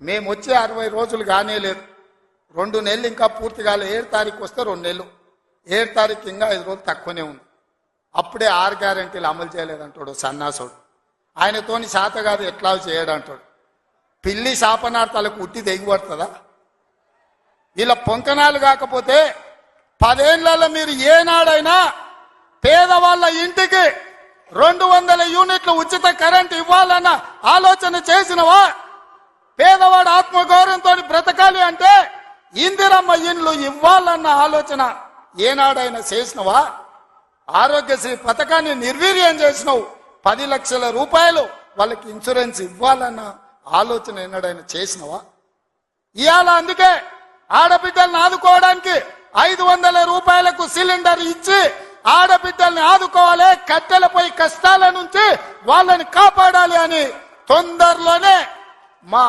మేము వచ్చే 60 రోజులు కానే లేదు, 2 నెలలు ఇంకా పూర్తి కాలే. 7 తారీఖు వస్తే 2 నెలలు, 7 తారీఖు ఇంకా 5 రోజులు తక్కువనే ఉంది. అప్పుడే 6 గ్యారెంటీలు అమలు చేయలేదంటాడు సన్నాసుడు. ఆయనతోని శాత కాదు ఎట్లా చేయడంటాడు. పిల్లి శాపనార్థాలకు ఉట్టి దిగిపడుతుందా? ఇలా పొంకనాలు కాకపోతే 10 ఏళ్లలో మీరు ఏనాడైనా పేదవాళ్ళ ఇంటికి 200 యూనిట్లు ఉచిత కరెంట్ ఇవ్వాలన్న ఆలోచన చేసినవా? పేదవాడు ఆత్మగౌరవంతో బ్రతకాలి అంటే ఇందిరమ్మ ఇండ్లు ఇవ్వాలన్న ఆలోచన ఏనాడైనా చేసినవా? ఆరోగ్యశ్రీ పథకాన్ని నిర్వీర్యం చేసినావు. 10 లక్షల రూపాయలు వాళ్ళకి ఇన్సూరెన్స్ ఇవ్వాలన్న ఆలోచన ఏనాడైనా చేసినవా? ఇవాళ అందుకే ఆడబిడ్డల్ని ఆదుకోవడానికి 500 రూపాయలకు సిలిండర్ ఇచ్చి ఆడబిడ్డల్ని ఆదుకోవాలి, కట్టెలపై కష్టాల నుంచి వాళ్ళని కాపాడాలి అని తొందరలోనే మా